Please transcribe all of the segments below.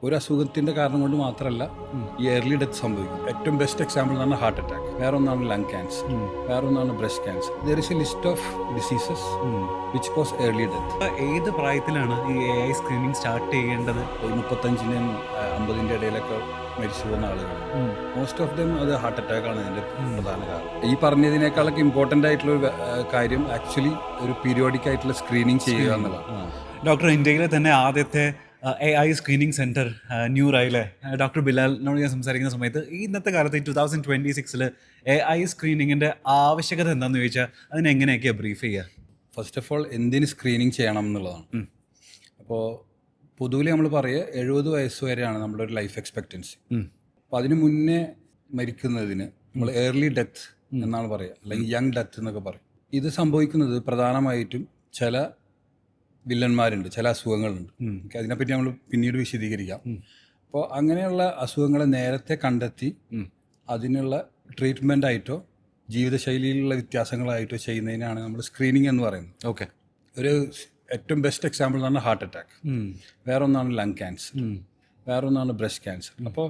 ഒരു അസുഖത്തിൻ്റെ കാരണം കൊണ്ട് മാത്രമല്ല ഈ ഏർലി ഡെത്ത് സംഭവിക്കും. ഏറ്റവും ബെസ്റ്റ് എക്സാമ്പിൾ എന്ന് പറഞ്ഞാൽ ഹാർട്ട് അറ്റാക്ക്, വേറെ ഒന്നാണ് ലങ് ക്യാൻസർ, വേറെ ഒന്നാണ് breast cancer. There is A list of diseases which cos early death. ഏത് പ്രായത്തിലാണ് ഈ AI സ്ക്രീനിങ് സ്റ്റാർട്ട് ചെയ്യേണ്ടത്? 35-നും 50-ൻ്റെ ഇടയിലൊക്കെ മരിച്ചു പോകുന്ന ആളുകൾ മോസ്റ്റ് ഓഫ് ദം അത് ഹാർട്ട് അറ്റാക്ക് ആണ് ഇതിൻ്റെ പ്രധാന കാരണം. ഈ പറഞ്ഞതിനേക്കാളൊക്കെ ഇമ്പോർട്ടൻ്റ് ആയിട്ടുള്ള ഒരു കാര്യം ആക്ച്വലി ഒരു പീരിയോഡിക് ആയിട്ടുള്ള സ്ക്രീനിങ് ചെയ്യുക എന്നുള്ളതാണ്. ഡോക്ടർ, ഇന്ത്യയിലെ തന്നെ ആദ്യത്തെ AI സ്ക്രീനിങ് സെൻറ്റർ ന്യൂറയിലെ ഡോക്ടർ ബിലാലിനോട് ഞാൻ സംസാരിക്കുന്ന സമയത്ത് ഇന്നത്തെ കാലത്ത് 2026 AI സ്ക്രീനിങ്ങിൻ്റെ ആവശ്യകത എന്താണെന്ന് ചോദിച്ചാൽ അതിനെങ്ങനെയൊക്കെയാണ് ബ്രീഫ് ചെയ്യുക? ഫസ്റ്റ് ഓഫ് ഓൾ എന്തിന് സ്ക്രീനിങ് ചെയ്യണം എന്നുള്ളതാണ്. അപ്പോൾ പൊതുവിൽ നമ്മൾ പറയുക 70 വയസ്സ് വരെയാണ് നമ്മുടെ ഒരു ലൈഫ് എക്സ്പെക്റ്റൻസി. അപ്പോൾ അതിന് മുന്നേ മരിക്കുന്നതിന് നമ്മൾ ഏർലി ഡെത്ത് എന്നാണ് പറയുക, അല്ലെങ്കിൽ യങ് ഡെത്ത് എന്നൊക്കെ പറയും. ഇത് സംഭവിക്കുന്നത് പ്രധാനമായിട്ടും ചില വില്ലന്മാരുണ്ട്, ചില അസുഖങ്ങളുണ്ട്. അതിനെപ്പറ്റി നമ്മൾ പിന്നീട് വിശദീകരിക്കാം. അപ്പോൾ അങ്ങനെയുള്ള അസുഖങ്ങളെ നേരത്തെ കണ്ടെത്തി അതിനുള്ള ട്രീറ്റ്മെൻ്റ് ആയിട്ടോ ജീവിതശൈലിയിലുള്ള വ്യത്യാസങ്ങളായിട്ടോ ചെയ്യുന്നതിനാണ് നമ്മൾ സ്ക്രീനിങ് എന്ന് പറയുന്നത്. ഓക്കെ. ഒരു ഏറ്റവും ബെസ്റ്റ് എക്സാമ്പിൾ എന്ന് പറഞ്ഞാൽ ഹാർട്ട് അറ്റാക്ക്, വേറെ ഒന്നാണ് ലങ് ക്യാൻസർ, വേറെ ഒന്നാണ് ബ്രസ്റ്റ് ക്യാൻസർ. അപ്പോൾ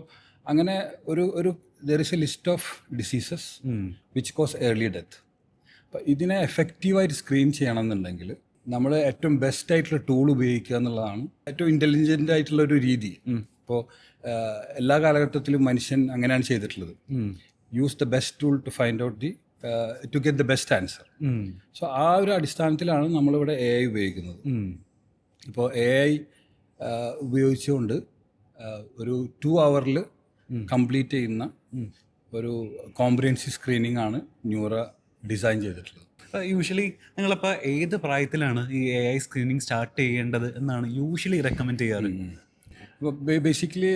അങ്ങനെ ഒരു there is A list of diseases which cos early death. അപ്പോൾ ഇതിനെ എഫക്റ്റീവായിട്ട് സ്ക്രീൻ ചെയ്യണമെന്നുണ്ടെങ്കിൽ നമ്മൾ ഏറ്റവും ബെസ്റ്റ് ആയിട്ടുള്ള ടൂൾ ഉപയോഗിക്കുക എന്നുള്ളതാണ് ഏറ്റവും ഇൻ്റലിജൻ്റ് ആയിട്ടുള്ള ഒരു രീതി. ഇപ്പോൾ എല്ലാ കാലഘട്ടത്തിലും മനുഷ്യൻ അങ്ങനെയാണ് ചെയ്തിട്ടുള്ളത്. Use the best tool to find out to get the best answer. So ആ ഒരു അടിസ്ഥാനത്തിലാണ് നമ്മളിവിടെ AI ഉപയോഗിക്കുന്നത്. ഇപ്പോൾ AI ഉപയോഗിച്ചുകൊണ്ട് ഒരു 2 hours കംപ്ലീറ്റ് ചെയ്യുന്ന ഒരു കോംപ്രിഹെൻസീവ് സ്ക്രീനിങ് ആണ് ന്യൂറ ഡിസൈൻ ചെയ്തിട്ടുള്ളത്. യൂഷ്വലി നിങ്ങളിപ്പോൾ ഏത് പ്രായത്തിലാണ് ഈ AI സ്ക്രീനിങ് സ്റ്റാർട്ട് ചെയ്യേണ്ടത് എന്നാണ് യൂഷ്വലി റെക്കമെൻഡ് ചെയ്യാറ്? ഇപ്പോൾ ബേസിക്കലി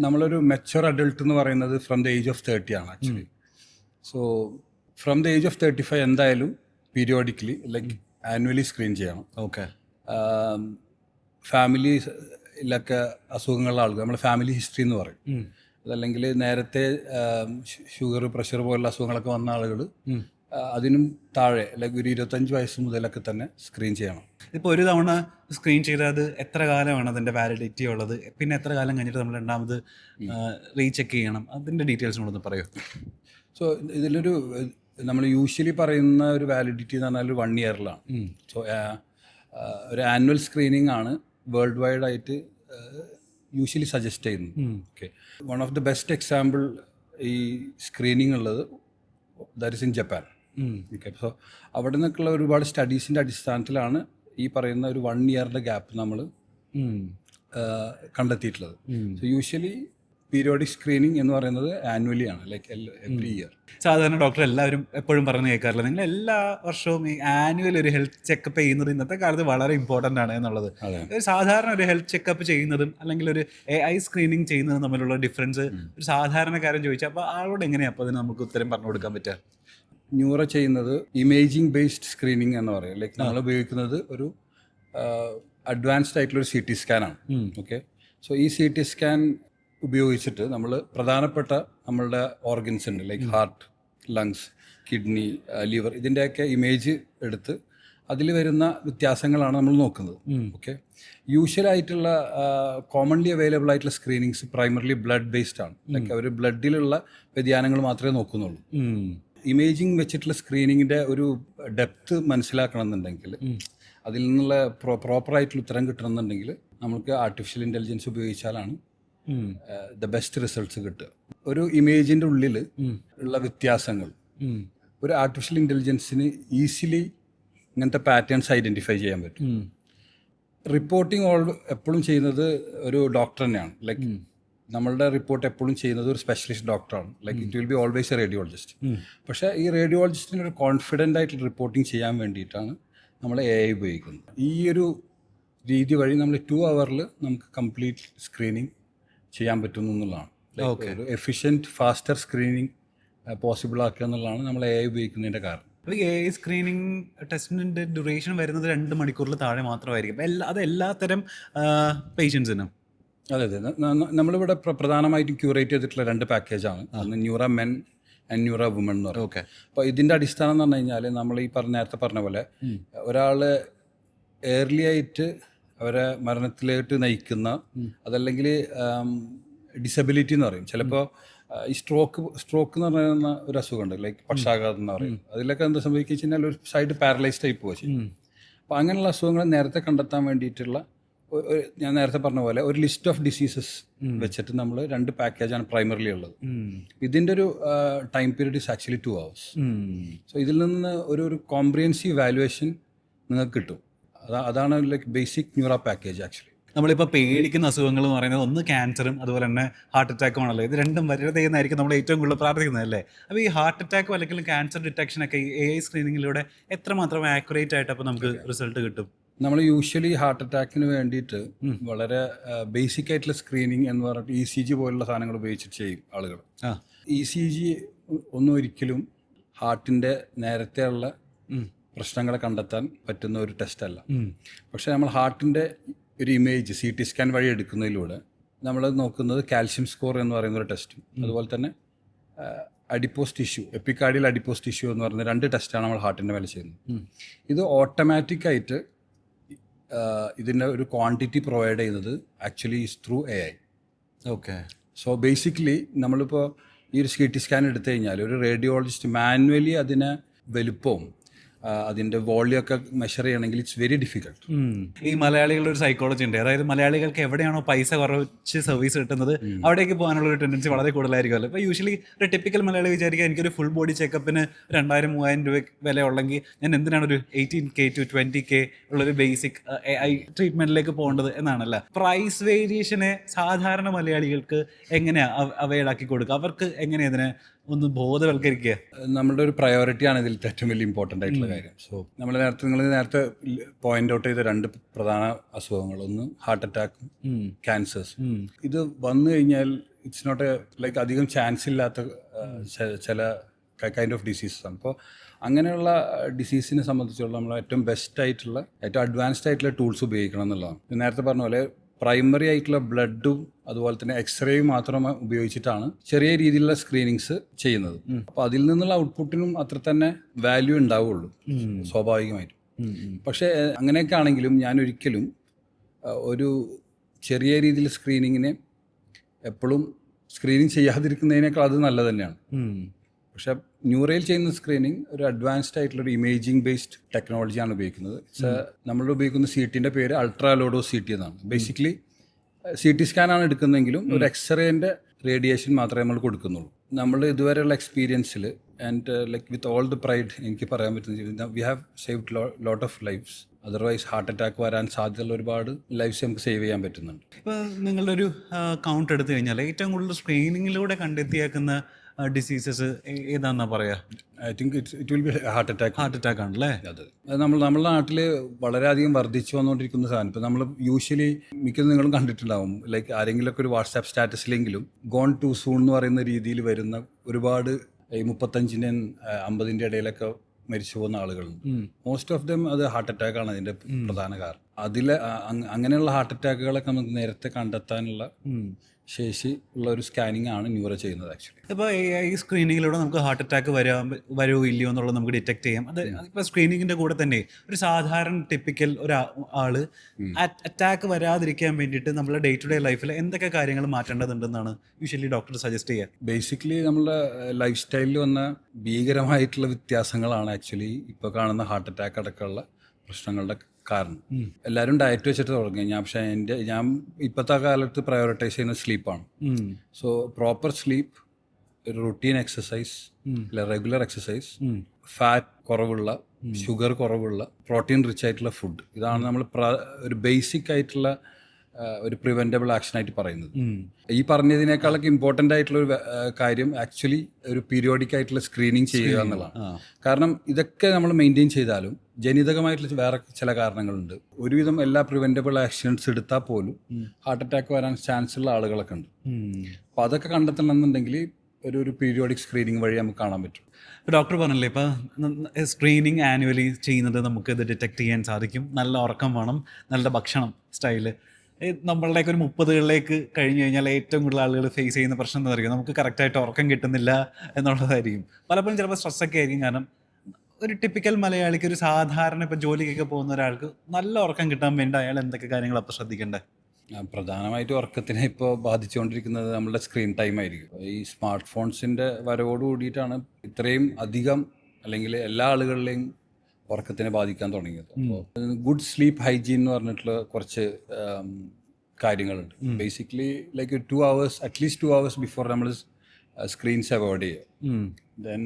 നമ്മളൊരു മെച്വർ അഡൾട്ട് എന്ന് പറയുന്നത് ഫ്രം ദ ഏജ് ഓഫ് 30 ആണ് actually. So from the age of 35 എന്തായാലും പീരിയോഡിക്കലി ലൈക്ക് ആനുവലി സ്ക്രീൻ ചെയ്യണം. ഓക്കെ. ഫാമിലിയിലൊക്കെ അസുഖങ്ങളുള്ള ആളുകൾ നമ്മൾ ഫാമിലി ഹിസ്റ്ററി എന്ന് പറയും. അതല്ലെങ്കിൽ നേരത്തെ ഷുഗർ, പ്രഷർ പോലുള്ള അസുഖങ്ങളൊക്കെ വന്ന ആളുകൾ അതിനും താഴെ ലൈക്ക് ഒരു 25 വയസ്സ് മുതലൊക്കെ തന്നെ സ്ക്രീൻ ചെയ്യണം. ഇപ്പോൾ ഒരു തവണ സ്ക്രീൻ ചെയ്താൽ അത് എത്ര കാലമാണ് അതിൻ്റെ വാലിഡിറ്റി ഉള്ളത്? പിന്നെ എത്ര കാലം കഴിഞ്ഞിട്ട് നമ്മൾ രണ്ടാമത് റീചെക്ക് ചെയ്യണം? അതിൻ്റെ ഡീറ്റെയിൽസ് നമ്മളൊന്ന് പറയൂ. സോ ഇതിലൊരു നമ്മൾ യൂഷ്വലി പറയുന്ന ഒരു വാലിഡിറ്റി എന്ന് പറഞ്ഞാൽ 1 yearലാണ്. സോ ഒരു ആനുവൽ സ്ക്രീനിങ് ആണ് വേൾഡ് വൈഡ് ആയിട്ട് യൂഷ്വലി സജസ്റ്റ് ചെയ്യുന്നത്. Okay. One of the best example ഈ സ്ക്രീനിങ് ഉള്ളത് that is in Japan. Okay. So അവിടെ നിന്നൊക്കെയുള്ള ഒരുപാട് സ്റ്റഡീസിൻ്റെ അടിസ്ഥാനത്തിലാണ് ഈ പറയുന്ന ഒരു 1 yearൻ്റെ ഗ്യാപ്പ് നമ്മൾ കണ്ടെത്തിയിട്ടുള്ളത്. സോ യൂഷ്വലി പീരിയോഡിക് സ്ക്രീനിങ് എന്ന് പറയുന്നത് ആനുവലി ആണ്, ലൈക്ക് എവറി ഇയർ. സാധാരണ ഡോക്ടർ എല്ലാവരും എപ്പോഴും പറഞ്ഞു കേൾക്കാറില്ല, നിങ്ങൾ എല്ലാ വർഷവും ഈ ആനുവൽ ഒരു ഹെൽത്ത് ചെക്കപ്പ് ചെയ്യുന്നത് ഇന്നത്തെ കാലത്ത് വളരെ ഇമ്പോർട്ടൻ്റ് ആണ് എന്നുള്ളത്. സാധാരണ ഒരു ഹെൽത്ത് ചെക്കപ്പ് ചെയ്യുന്നതും അല്ലെങ്കിൽ ഒരു AI സ്ക്രീനിങ് ചെയ്യുന്നതും തമ്മിലുള്ള ഡിഫറൻസ് ഒരു സാധാരണക്കാരൻ ചോദിച്ചാൽ അപ്പോൾ ആളോട് എങ്ങനെയാണ് അപ്പോൾ അതിന് നമുക്ക് ഉത്തരം പറഞ്ഞു കൊടുക്കാൻ പറ്റുക? ന്യൂറോ ചെയ്യുന്നത് ഇമേജിംഗ് ബേസ്ഡ് സ്ക്രീനിങ് എന്ന് പറയും. ലൈക്ക് നമ്മൾ ഉപയോഗിക്കുന്നത് ഒരു അഡ്വാൻസ്ഡ് ആയിട്ടുള്ള ഒരു CT സ്കാനാണ്. ഓക്കെ. സോ ഈ CT സ്കാൻ ഉപയോഗിച്ചിട്ട് നമ്മൾ പ്രധാനപ്പെട്ട നമ്മളുടെ ഓർഗൻസ് ഉണ്ട്, like heart, lungs, kidney, liver, ഇതിൻ്റെയൊക്കെ ഇമേജ് എടുത്ത് അതിൽ വരുന്ന വ്യത്യാസങ്ങളാണ് നമ്മൾ നോക്കുന്നത്. ഓക്കെ. യൂഷ്വലായിട്ടുള്ള കോമൺലി അവൈലബിൾ ആയിട്ടുള്ള സ്ക്രീനിങ്സ് പ്രൈമറിലി ബ്ലഡ് ബേസ്ഡ് ആണ്. ലൈക്ക് അവർ ബ്ലഡിലുള്ള വ്യതിയാനങ്ങൾ മാത്രമേ നോക്കുന്നുള്ളൂ. ഇമേജിങ് വെച്ചിട്ടുള്ള സ്ക്രീനിങ്ങിൻ്റെ ഒരു ഡെപ്ത് മനസ്സിലാക്കണം എന്നുണ്ടെങ്കിൽ, അതിൽ നിന്നുള്ള പ്രോപ്പറായിട്ടുള്ള ഉത്തരം കിട്ടണമെന്നുണ്ടെങ്കിൽ നമുക്ക് ആർട്ടിഫിഷ്യൽ ഇൻ്റലിജൻസ് ഉപയോഗിച്ചാലാണ് ദ ബെസ്റ്റ് റിസൾട്ട്സ് കിട്ടുക. ഒരു ഇമേജിൻ്റെ ഉള്ളിൽ ഉള്ള വ്യത്യാസങ്ങൾ ഒരു ആർട്ടിഫിഷ്യൽ ഇൻ്റലിജൻസിന് ഈസിലി ഇങ്ങനത്തെ പാറ്റേൺസ് ഐഡൻറ്റിഫൈ ചെയ്യാൻ പറ്റും. റിപ്പോർട്ടിംഗ് എപ്പോഴും ചെയ്യുന്നത് ഒരു ഡോക്ടർ തന്നെയാണ്. ലൈക്ക് നമ്മളുടെ റിപ്പോർട്ട് എപ്പോഴും ചെയ്യുന്നത് ഒരു സ്പെഷ്യലിസ്റ്റ് ഡോക്ടറാണ്. Like it will be always A radiologist. പക്ഷേ ഈ റേഡിയോളജിസ്റ്റിന് ഒരു കോൺഫിഡൻ്റ് ആയിട്ട് റിപ്പോർട്ടിംഗ് ചെയ്യാൻ വേണ്ടിയിട്ടാണ് നമ്മൾ AI ഉപയോഗിക്കുന്നത്. ഈ ഒരു രീതി വഴി നമ്മൾ 2 hours നമുക്ക് കംപ്ലീറ്റ് സ്ക്രീനിങ് ചെയ്യാൻ പറ്റുന്നു എന്നുള്ളതാണ്. ഒരു എഫിഷ്യൻറ്റ് ഫാസ്റ്റർ സ്ക്രീനിങ് പോസിബിൾ ആക്കുക എന്നുള്ളതാണ് നമ്മൾ AI ഉപയോഗിക്കുന്നതിൻ്റെ കാരണം. അപ്പോൾ ഈ AI സ്ക്രീനിങ് ടെസ്റ്റിൻ്റെ ഡ്യൂറേഷൻ വരുന്നത് 2 മണിക്കൂറിൽ താഴെ മാത്രമായിരിക്കും. അത് എല്ലാത്തരം പേഷ്യൻസിനും? അതെ. നമ്മളിവിടെ പ്രധാനമായിട്ടും ക്യൂറേറ്റ് ചെയ്തിട്ടുള്ള 2 പാക്കേജാണ്. ഒന്ന് Noora men and Noora woman എന്ന് പറയും. ഓക്കെ. അപ്പോൾ ഇതിൻ്റെ അടിസ്ഥാനം എന്ന് പറഞ്ഞു കഴിഞ്ഞാൽ നമ്മൾ ഈ നേരത്തെ പറഞ്ഞ പോലെ ഒരാൾ ഏർലി ആയിട്ട് അവരെ മരണത്തിലേക്ക് നയിക്കുന്ന, അതല്ലെങ്കിൽ ഡിസബിലിറ്റി എന്ന് പറയും ചിലപ്പോൾ. ഈ സ്ട്രോക്ക് എന്ന് പറയുന്ന ഒരു അസുഖമുണ്ട്, ലൈക്ക് പക്ഷാഘാതം എന്ന് പറയും. അതിലൊക്കെ എന്താ സംഭവിക്കുക വെച്ച് കഴിഞ്ഞാൽ ഒരു സൈഡ് പാരലൈസ്ഡ് ആയി പോവുക ചെയ്യും. അപ്പോൾ അങ്ങനെയുള്ള അസുഖങ്ങൾ നേരത്തെ കണ്ടെത്താൻ വേണ്ടിയിട്ടുള്ള ഞാൻ നേരത്തെ പറഞ്ഞ പോലെ ഒരു ലിസ്റ്റ് ഓഫ് ഡിസീസസ് വെച്ചിട്ട് നമ്മൾ 2 പാക്കേജാണ് പ്രൈമറിലി ഉള്ളത്. ഇതിൻ്റെ ഒരു time period is actually 2 hours. So ഇതിൽ നിന്ന് ഒരു കോംപ്രിഹെൻസീവ് വാല്യുവേഷൻ നിങ്ങൾക്ക് കിട്ടും. അതാണ് like basic neuro package actually. നമ്മളിപ്പോൾ പേടിക്കുന്ന അസുഖങ്ങൾ എന്ന് പറയുന്നത് ഒന്ന് ക്യാൻസറും അതുപോലെ തന്നെ ഹാർട്ട് അറ്റാക്കും ആണല്ലോ. ഇത് രണ്ടും വരരുതേ എന്നായിരിക്കും നമ്മൾ ഏറ്റവും കൂടുതൽ പ്രാർത്ഥിക്കുന്നത് അല്ലേ. അപ്പോൾ ഈ ഹാർട്ട് അറ്റാക്കും അല്ലെങ്കിൽ ക്യാൻസർ ഡിറ്റക്ഷനൊക്കെ ഈ AI സ്ക്രീനിങ്ങിലൂടെ എത്രമാത്രം ആക്യുറേറ്റ് ആയിട്ട് അപ്പോൾ നമുക്ക് റിസൾട്ട് കിട്ടും? നമ്മൾ യൂഷ്വലി ഹാർട്ട് അറ്റാക്കിന് വേണ്ടിയിട്ട് വളരെ ബേസിക് ആയിട്ടുള്ള സ്ക്രീനിങ് എന്ന് പറഞ്ഞിട്ട് ECG പോലുള്ള സാധനങ്ങൾ ഉപയോഗിച്ചിട്ട് ചെയ്യും ആളുകൾ. ECG ഒന്നും ഒരിക്കലും ഹാർട്ടിൻ്റെ നേരത്തെയുള്ള പ്രശ്നങ്ങളെ കണ്ടെത്താൻ പറ്റുന്ന ഒരു ടെസ്റ്റ് അല്ല. പക്ഷേ നമ്മൾ ഹാർട്ടിൻ്റെ ഒരു ഇമേജ് CT സ്കാൻ വഴി എടുക്കുന്നതിലൂടെ നമ്മൾ നോക്കുന്നത് കാൽഷ്യം സ്കോർ എന്ന് പറയുന്ന ഒരു ടെസ്റ്റും അതുപോലെ തന്നെ അഡിപ്പോസ് ടിഷ്യൂ, എപ്പിക്കാർഡിയൽ അഡിപ്പോസ് ടിഷ്യൂ എന്ന് പറയുന്ന 2 ടെസ്റ്റാണ് നമ്മൾ ഹാർട്ടിൻ്റെ മേലെ ചെയ്യുന്നത്. ഇത് ഓട്ടോമാറ്റിക്കായിട്ട് ഇതിൻ്റെ ഒരു ക്വാണ്ടിറ്റി പ്രൊവൈഡ് ചെയ്യുന്നത് actually is through AI. Okay. So basically നമ്മളിപ്പോൾ ഈ ഒരു CT സ്കാൻ എടുത്തു കഴിഞ്ഞാൽ ഒരു റേഡിയോളജിസ്റ്റ് മാനുവലി അതിനെ വലുപ്പവും അതിൻ്റെ വോളിയൊക്കെ മെഷർ ചെയ്യണമെങ്കിൽ ഇറ്റ്സ് വെരി ഡിഫിക്കൽട്ട്. ഈ മലയാളികളുടെ ഒരു സൈക്കോളജി ഉണ്ട്, അതായത് മലയാളികൾക്ക് എവിടെയാണോ പൈസ കുറച്ച് സർവീസ് കിട്ടുന്നത് അവിടേക്ക് പോകാനുള്ള ഒരു ടെൻഡൻസി വളരെ കൂടുതലായിരിക്കുമല്ലോ. ഇപ്പോൾ യൂഷ്വലി ഒരു ടിപ്പിക്കൽ മലയാളി വിചാരിക്കുക എനിക്കൊരു ഫുൾ ബോഡി ചെക്കപ്പിന് 2000-3000 രൂപ വില ഉള്ളെങ്കിൽ ഞാൻ എന്തിനാണ് ഒരു 18K to 20K ഉള്ളൊരു ബേസിക് AI ട്രീറ്റ്മെൻറ്റിലേക്ക് പോകേണ്ടത് എന്നാണല്ലോ. പ്രൈസ് വേരിയേഷനെ സാധാരണ മലയാളികൾക്ക് എങ്ങനെയാണ് അവൈഡാക്കി കൊടുക്കുക? അവർക്ക് എങ്ങനെയാണ് ഇതിനെ ഒന്ന് ബോധവൽക്കരിക്കുക? നമ്മളുടെ ഒരു പ്രയോറിറ്റിയാണ് ഇതിൽ ഏറ്റവും വലിയ ഇമ്പോർട്ടൻ്റ് ആയിട്ടുള്ള കാര്യം. സോ നിങ്ങൾ നേരത്തെ പോയിന്റ് ഔട്ട് ചെയ്ത 2 പ്രധാന അസുഖങ്ങൾ, ഒന്ന് ഹാർട്ട് അറ്റാക്കും ക്യാൻസേഴ്സും. ഇത് വന്നു കഴിഞ്ഞാൽ ഇറ്റ്സ് നോട്ട് ലൈക്ക് അധികം ചാൻസ് ഇല്ലാത്ത ചില കൈൻഡ് ഓഫ് ഡിസീസസ് ആണ്. അപ്പോൾ അങ്ങനെയുള്ള ഡിസീസിനെ സംബന്ധിച്ചുള്ള നമ്മൾ ഏറ്റവും ബെസ്റ്റ് ആയിട്ടുള്ള ഏറ്റവും അഡ്വാൻസ്ഡ് ആയിട്ടുള്ള ടൂൾസ് ഉപയോഗിക്കണം എന്നുള്ളതാണ്. നേരത്തെ പറഞ്ഞ പോലെ പ്രൈമറി ആയിട്ടുള്ള ബ്ലഡും അതുപോലെ തന്നെ എക്സ്റേയും മാത്രം ഉപയോഗിച്ചിട്ടാണ് ചെറിയ രീതിയിലുള്ള സ്ക്രീനിങ്സ് ചെയ്യുന്നത്. അപ്പോൾ അതിൽ നിന്നുള്ള ഔട്ട്പുട്ടിനും അത്ര തന്നെ വാല്യൂ ഉണ്ടാവുള്ളൂ സ്വാഭാവികമായിട്ടും. പക്ഷേ അങ്ങനെയൊക്കെ ആണെങ്കിലും ഞാൻ ഒരിക്കലും ഒരു ചെറിയ രീതിയിൽ സ്ക്രീനിങ്ങിനെ എപ്പോഴും സ്ക്രീനിങ് ചെയ്യാതിരിക്കുന്നതിനേക്കാൾ അത് നല്ലത് തന്നെയാണ്. പക്ഷേ ന്യൂറയിൽ ചെയ്യുന്ന സ്ക്രീനിങ് ഒരു അഡ്വാൻസ്ഡ് ആയിട്ടുള്ള ഒരു ഇമേജിംഗ് ബേസ്ഡ് ടെക്നോളജിയാണ് ഉപയോഗിക്കുന്നത്. നമ്മൾ ഉപയോഗിക്കുന്ന CTൻ്റെ പേര് അൾട്രാ ലോഡോ CT എന്നാണ്. ബേസിക്കലി CT സ്കാനാണ് എടുക്കുന്നതെങ്കിലും ഒരു എക്സ്റേൻ്റെ റേഡിയേഷൻ മാത്രമേ നമ്മൾ കൊടുക്കുന്നുള്ളൂ. നമ്മൾ ഇതുവരെയുള്ള എക്സ്പീരിയൻസിൽ and like with all the pride എനിക്ക് പറയാൻ പറ്റുന്നത് we have saved lot of lifes. Otherwise heart attack വരാൻ സാധ്യതയുള്ള ഒരുപാട് ലൈഫ്സ് നമുക്ക് സേവ് ചെയ്യാൻ പറ്റുന്നുണ്ട്. ഇപ്പോൾ നിങ്ങളുടെ ഒരു കൗണ്ട് എടുത്തു കഴിഞ്ഞാൽ ഏറ്റവും കൂടുതൽ സ്ക്രീനിങ്ങിലൂടെ കണ്ടെത്തിയേക്കുന്ന ഡിസീസസ് ഏതാണെന്നാ പറയാ? I think it will be heart attack ആണല്ലേ. അത് നമ്മുടെ നാട്ടിൽ വളരെയധികം വർദ്ധിച്ചു വന്നുകൊണ്ടിരിക്കുന്ന സാധനം. ഇപ്പം നമ്മൾ യൂഷ്വലി മിക്കതും നിങ്ങളും കണ്ടിട്ടുണ്ടാവും, ലൈക്ക് ആരെങ്കിലുമൊക്കെ ഒരു വാട്സാപ്പ് സ്റ്റാറ്റസിലെങ്കിലും ഗോൺ ടു സൂൺ എന്ന് പറയുന്ന രീതിയിൽ വരുന്ന ഒരുപാട് ഈ 35-ൻ്റെ 50-ൻ്റെ ഇടയിലൊക്കെ മരിച്ചു പോകുന്ന ആളുകളുണ്ട്. മോസ്റ്റ് ഓഫ് ദം അത് ഹാർട്ട് അറ്റാക്കാണ് അതിൻ്റെ പ്രധാന കാരണം. അങ്ങനെയുള്ള ഹാർട്ട് അറ്റാക്കുകളൊക്കെ നമുക്ക് നേരത്തെ കണ്ടെത്താനുള്ള ശേഷി ഉള്ള ഒരു സ്കാനിങ് ആണ് ന്യൂറോ ചെയ്യുന്നത് ആക്ച്വലി. ഇപ്പോൾ AI സ്ക്രീനിങ്ങിലൂടെ നമുക്ക് ഹാർട്ട് അറ്റാക്ക് വരുമോ ഇല്ലയോ എന്നുള്ളത് നമുക്ക് ഡിറ്റക്ട് ചെയ്യാം. അത് ഇപ്പോൾ സ്ക്രീനിങ്ങിൻ്റെ കൂടെ തന്നെ ഒരു സാധാരണ ടിപ്പിക്കൽ ആള് അറ്റാക്ക് വരാതിരിക്കാൻ വേണ്ടിയിട്ട് നമ്മുടെ ഡേ ടു ഡേ ലൈഫിൽ എന്തൊക്കെ കാര്യങ്ങൾ മാറ്റേണ്ടതുണ്ടെന്നാണ് യൂഷ്വലി ഡോക്ടർ സജസ്റ്റ് ചെയ്യുക? ബേസിക്കലി നമ്മുടെ ലൈഫ് സ്റ്റൈലിൽ വന്ന ഭീകരമായിട്ടുള്ള വ്യത്യാസങ്ങളാണ് ആക്ച്വലി ഇപ്പോൾ കാണുന്ന ഹാർട്ട് അറ്റാക്ക് അടക്കമുള്ള പ്രശ്നങ്ങളുടെ കാരണം. എല്ലാവരും ഡയറ്റ് വെച്ചിട്ട് തുടങ്ങി. ഞാൻ ഇപ്പോഴത്തെ കാലത്ത് പ്രയോറിറ്റൈസ് ചെയ്യുന്നത് സ്ലീപ്പാണ്. So proper sleep, routine exercise, regular exercise, fat കുറവുള്ള, ഷുഗർ കുറവുള്ള, പ്രോട്ടീൻ റിച്ച് ആയിട്ടുള്ള ഫുഡ്, ഇതാണ് നമ്മൾ ഒരു ബേസിക് ആയിട്ടുള്ള ഒരു പ്രിവെൻറ്റബിൾ ആക്ഷനായിട്ട് പറയുന്നത്. ഈ പറഞ്ഞതിനേക്കാളൊക്കെ ഇമ്പോർട്ടൻ്റ് ആയിട്ടുള്ള ഒരു കാര്യം ആക്ച്വലി ഒരു പീരിയോഡിക് ആയിട്ടുള്ള സ്ക്രീനിങ് ചെയ്യുക എന്നുള്ളതാണ്. കാരണം ഇതൊക്കെ നമ്മൾ മെയിൻറ്റെയിൻ ചെയ്താലും ജനിതകമായിട്ടുള്ള വേറെ ചില കാരണങ്ങളുണ്ട്. ഒരുവിധം എല്ലാ പ്രിവെൻറ്റബിൾ ആക്ഷൻസ് എടുത്താൽ പോലും ഹാർട്ട് അറ്റാക്ക് വരാൻ ചാൻസ് ഉള്ള ആളുകളൊക്കെ ഉണ്ട്. അപ്പോൾ അതൊക്കെ കണ്ടെത്തണമെന്നുണ്ടെങ്കിൽ ഒരു പീരിയോഡിക് സ്ക്രീനിങ് വഴി നമുക്ക് കാണാൻ പറ്റും. ഡോക്ടർ പറഞ്ഞല്ലേ, ഇപ്പോൾ സ്ക്രീനിങ് ആനുവലി ചെയ്യുന്നത് നമുക്ക് ഇത് ഡിറ്റക്ട് ചെയ്യാൻ സാധിക്കും. നല്ല ഉറക്കം വേണം, നല്ല ഭക്ഷണം സ്റ്റൈല്. നമ്മളുടെയൊക്കെ ഒരു 30കളിലേക്ക് കഴിഞ്ഞ് കഴിഞ്ഞാൽ ഏറ്റവും കൂടുതൽ ആളുകൾ ഫേസ് ചെയ്യുന്ന പ്രശ്നം എന്താ പറയുക, നമുക്ക് കറക്റ്റായിട്ട് ഉറക്കം കിട്ടുന്നില്ല എന്നുള്ളതായിരിക്കും. പലപ്പോഴും ചിലപ്പോൾ സ്ട്രെസ്സൊക്കെ ആയിരിക്കും. കാരണം ഒരു ടിപ്പിക്കൽ മലയാളിക്ക്, ഒരു സാധാരണ ഇപ്പോൾ ജോലിക്കൊക്കെ പോകുന്ന ഒരാൾക്ക് നല്ല ഉറക്കം കിട്ടാൻ വേണ്ടി അയാൾ എന്തൊക്കെ കാര്യങ്ങൾ അപ്പോൾ ശ്രദ്ധിക്കേണ്ടത്? പ്രധാനമായിട്ടും ഉറക്കത്തിനെ ഇപ്പോൾ ബാധിച്ചുകൊണ്ടിരിക്കുന്നത് നമ്മുടെ സ്ക്രീൻ ടൈം ആയിരിക്കും. ഈ സ്മാർട്ട് ഫോൺസിൻ്റെ വരവോട് കൂടിയിട്ടാണ് ഇത്രയും അധികം, അല്ലെങ്കിൽ എല്ലാ ആളുകളിലെയും ഉറക്കത്തിനെ ബാധിക്കാൻ തുടങ്ങിയത്. അപ്പോൾ ഗുഡ് സ്ലീപ്പ് ഹൈജീൻ എന്ന് പറഞ്ഞിട്ടുള്ള കുറച്ച് കാര്യങ്ങളുണ്ട്. Basically like 2 hours, at least 2 hours before നമ്മൾ സ്ക്രീൻസ് അവോയ്ഡ് ചെയ്യുക. ദെൻ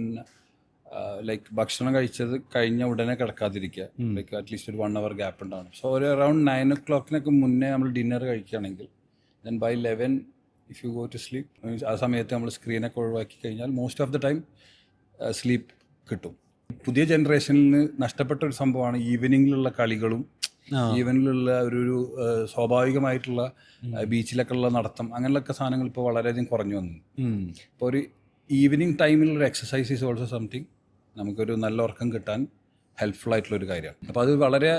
ലൈക്ക് ഭക്ഷണം കഴിച്ചത് കഴിഞ്ഞ ഉടനെ കിടക്കാതിരിക്കുക. ലൈക്ക് അറ്റ്ലീസ്റ്റ് ഒരു 1 hour ഗ്യാപ്പ് ഉണ്ടാവണം. സോ ഒരു അറൗണ്ട് 9 o'clock മുന്നേ നമ്മൾ ഡിന്നർ കഴിക്കുകയാണെങ്കിൽ then by 11 if you go to sleep, ആ സമയത്ത് നമ്മൾ സ്ക്രീനൊക്കെ ഒഴിവാക്കി കഴിഞ്ഞാൽ most of the time sleep കിട്ടും. പുതിയ ജനറേഷനിൽ നഷ്ടപ്പെട്ട ഒരു സംഭവമാണ് ഈവനിങ്ങിലുള്ള കളികളും ഈവനിങ്ങിലുള്ള ഒരു സ്വാഭാവികമായിട്ടുള്ള ബീച്ചിലൊക്കെ ഉള്ള നടത്തം, അങ്ങനെയുള്ളൊക്കെ സാധനങ്ങൾ ഇപ്പോൾ വളരെയധികം കുറഞ്ഞു വന്നു. ഇപ്പോൾ ഒരു ഈവനിങ് ടൈമിലുള്ള എക്സസൈസ് ഈസ് ഓൾസോ സംതിങ് നമുക്കൊരു നല്ല ഉറക്കം കിട്ടാൻ ഹെൽപ്ഫുൾ ആയിട്ടുള്ളൊരു കാര്യമാണ്. അപ്പോൾ അത് വളരെ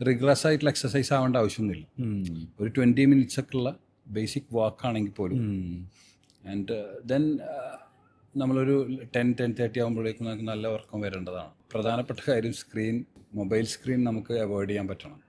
റിഗ്രസ് ആയിട്ടുള്ള എക്സസൈസ് ആവേണ്ട ആവശ്യമൊന്നുമില്ല. ഒരു 20 minutes ഒക്കെ ഉള്ള ബേസിക് വാക്കാണെങ്കിൽ പോലും. ആൻഡ് ദെൻ നമ്മളൊരു 10-10:30 ആകുമ്പോഴേക്കും നമുക്ക് നല്ല ഉറക്കം വരേണ്ടതാണ്. പ്രധാനപ്പെട്ട കാര്യം മൊബൈൽ സ്ക്രീൻ നമുക്ക് അവോയ്ഡ് ചെയ്യാൻ പറ്റണം.